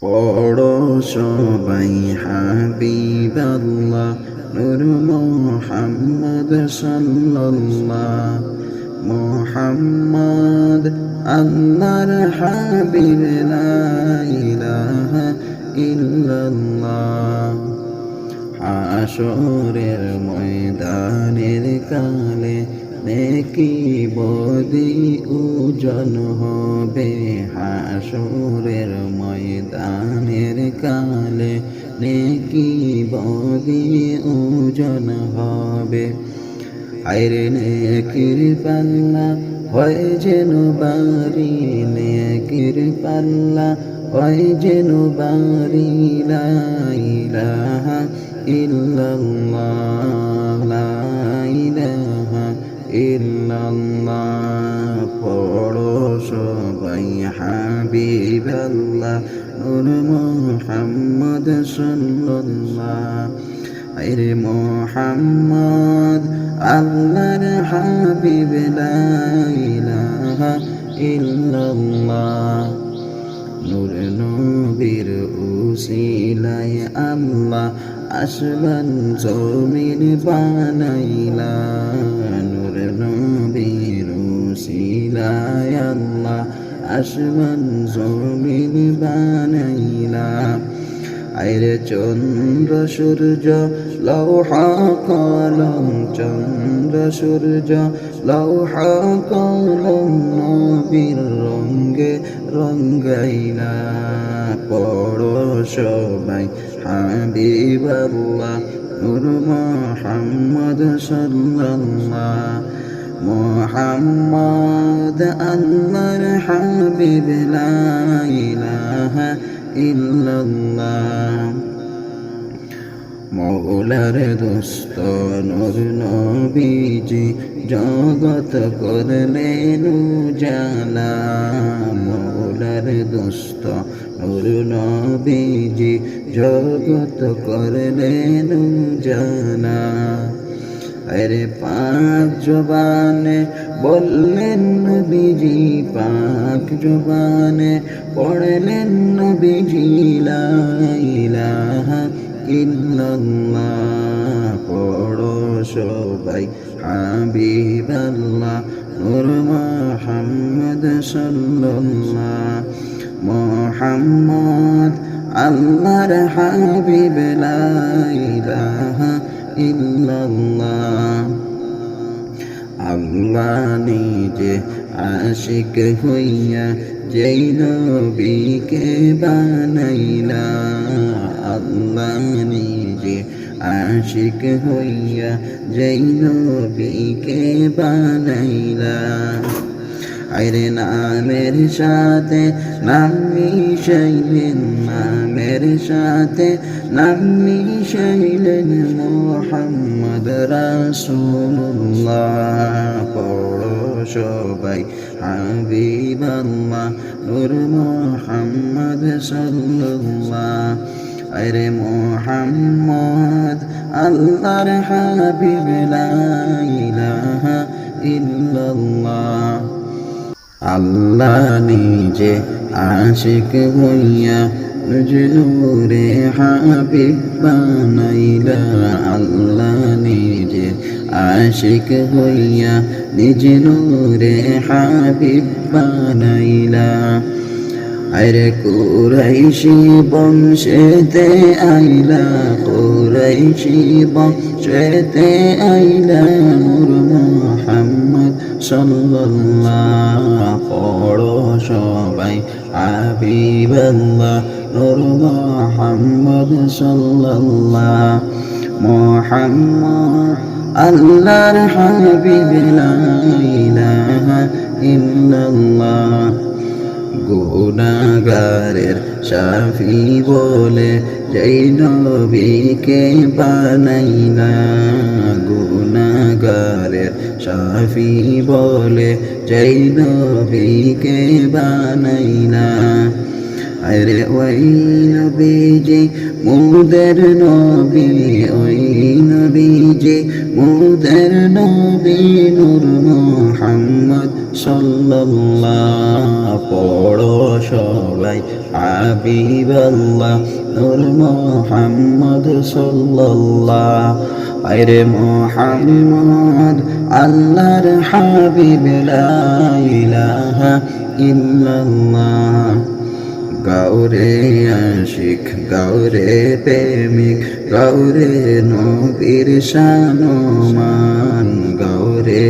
পড়ো সবাই হাবিবাল্লাহ নূর মুহাম্মদ সাল্লাল্লাহ। মুহাম্মদ আল্লাহর হাবিব, লা ইলাহা ইল্লাল্লাহ। হাসরের ময়দানের কালে নেকি বদি উজন হবে। হাসরের ময়দানের কালে নেকি বদি উজন হবে। আইরে নেকির পাল্লা হয় যেন বাড়ি, নেকির পাল্লা হয় যেন বাড়ি। লা ইলাহা ইল্লাল্লাহ, লা ইলাহা ইল্লাল্লাহ। পড়ো সবাই হাবিবাল্লাহ নূর মুহাম্মদ সাল্লাল্লাহ। আরে মুহাম্মদ আল্লাহর হাবিব, লা ইলাহা ইল্লাল্লাহ। নূর নবীর উসিলায় আল্লাহ আসমান জমিন বানাইলা। নূর নবীর উসিলায় আল্লাহ আসমান জমিন বানাইলা। আইরে চন্দ্র সূর্য লৌহা কলম, চন্দ্র সূর্য লৌহা কলম নবীর রঙ্গে রঙ্গাইলা। পড়ো সবাই হাবিবাল্লাহ নূর মুহাম্মদ সাল্লাল্লাহ। মুহাম্মদ আল্লাহর হাবিব, লা ইলাহা ইল্লাল্লাহ। মৌলার দোস্ত নূর নবীজি জগৎ করলেন উজালা। মৌলার দোস্ত নূর নবীজি জগৎ করলেন উজালা। আরে পাক জবানে বললেন নবীজি, পাক জবানে পড়লেন নবীজি, লা ইলাহা ইল্লাল্লাহ। পড়ো সবাই হাবিবাল্লাহ নূর মুহাম্মদ সাল্লাল্লাহ। মুহাম্মদ আল্লাহর হাবিব, লা ইলাহা ইল্লাল্লাহ। আল্লাহ নিজে আশিক হইয়া যেই নবীকে বানাইলা। আল্লাহ নিজে আশিক হইয়া যেই নবীকে বানাইলা। আইরে নামের সাথে নাম মিশাইলেন, নামের সাথে নাম মিশাইলেন মুহাম্মদ রাসূলুল্লাহ। পড়ো সবাই হাবিবাল্লাহ নূর মুহাম্মদ সাল্লাল্লাহ। আরে মুহাম্মদ আল্লাহর হাবিব, লা ইলাহা ইল্লাল্লাহ। আল্লাহ নিজে আশিক হইয়া নূরে হাবিব বানাইলা। আল্লাহ নিজে আশিক হইয়া নিজ নূরে হাবিব বানাইলা। আরে কুরাইশি বংশেতে আইলা, কুরাইশি বংশেতে আইলা নূর মুহাম্মদ সাল্লাল্লাহ। পড়ো সবাই হাবিবাল্লাহ নূর মুহাম্মদ সাল্লাল্লাহ। মুহাম্মদ আল্লাহর হাবিব, লা ইলাহা ইল্লাল্লাহ। গুনাহগারের শাফি বলে যেই নবীকে বানাইলা। গুনাহগারের শাফি বলে যেই নবীকে বানাইলা। আরে ওই নবীজি মুদের নবী, ওই নবীজি মুদের নবী নূর মুহাম্মদ সাল্লাল্লাহ। পড়ো সবাই হাবিবাল্লাহ নূর মুহাম্মদ সাল্লাল্লাহ। আরে মুহাম্মদ আল্লাহর হাবিব, লা ইলাহা ইল্লাল্লাহ। গাওরে আশিক, গাওরে প্রেমিক, গাওরে নবীর শানমান। গাওরে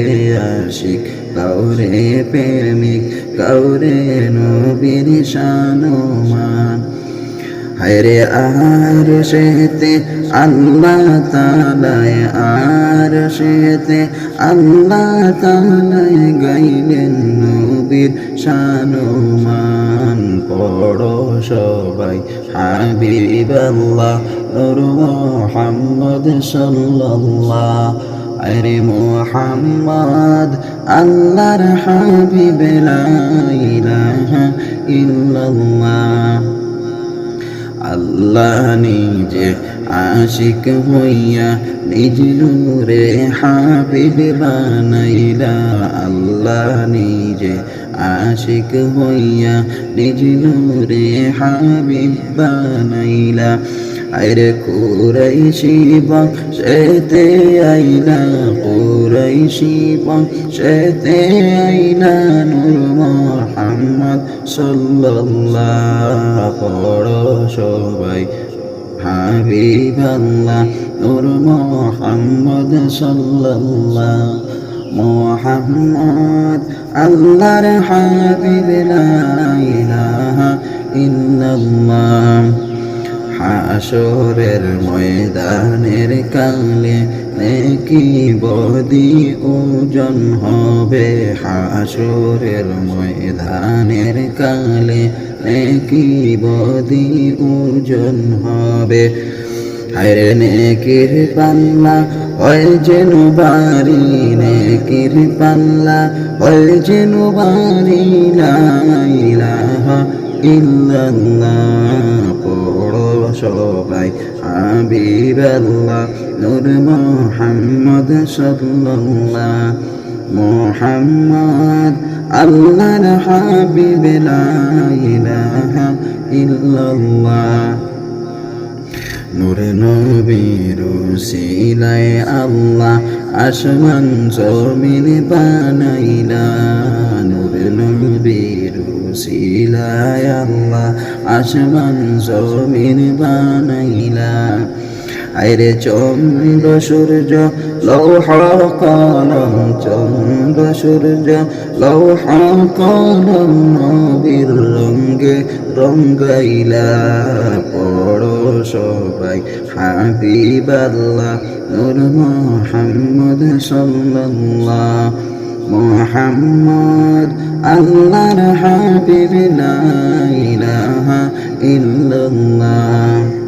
আশিক, গাওরে প্রেমিক, গাওরে নবীর শানমান। হায়রে আরশেতে আল্লাহ তাআলায়, আরশেতে আল্লাহ তাআলায় গাইলেন নবীর শানমান। পড়ো সবাই হাবিবাল্লাহ নূর মুহাম্মদ সাল্লাল্লাহ। আরে মুহাম্মদ আল্লাহর হাবিব, লা ইলাহা ইল্লাল্লাহ। আল্লাহ নিজে আশিক হইয়া নিজ নূরে হাবিব বানাইলা। আল্লাহ নিজে আশিক হইয়া নিজ নূরে হাবিব বানাইলা। আরে কুরাইশি বংশেতে আইলা, কুরাইশি বংশেতে আইলা নূর মুহাম্মদ সাল্লাল্লাহ। পড়ো সবাই হাবিবাল্লাহ নূর মুহাম্মদ সাল্লাল্লাহ। মুহাম্মদ আল্লাহর হাবিব, লা ইলাহা ইল্লাল্লাহ। হাসরের ময়দানের কালে নেকি বদি ওজন হবে। হাসরের ময়দানের কালে নেকি বদি ওজন হবে। হায়রে নেকির পাল্লা হয় যেন বাড়ি, নেকির পাল্লা হয় যেন বাড়ি, লা ইলাহা ইল্লাল্লাহ। পড়ো সবাই হাবিবাল্লাহ নূর মুহাম্মদ সাল্লাল্লাহ। মুহাম্মদ আল্লাহর হাবিব, লা ইলাহা ইল্লাল্লাহ। নূরে নবীর উসিলায় আল্লাহ আসমান জমিন বানাইলা। নূরে নবীর উসিলায় আল্লাহ আসমান জমিন বানাইলা। আইরে চন্দ্র সূর্য লৌহ কলম, চন্দ্র সূর্য লৌহ কলম নবীর রঙ্গে রঙ্গাইলা। পড়ো সবাই হাবিবাল্লাহ নূর মুহাম্মদ সাল্লাল্লাহ। মুহাম্মদ আল্লাহর হাবিব, লা ইলাহা ইল্লাল্লাহ।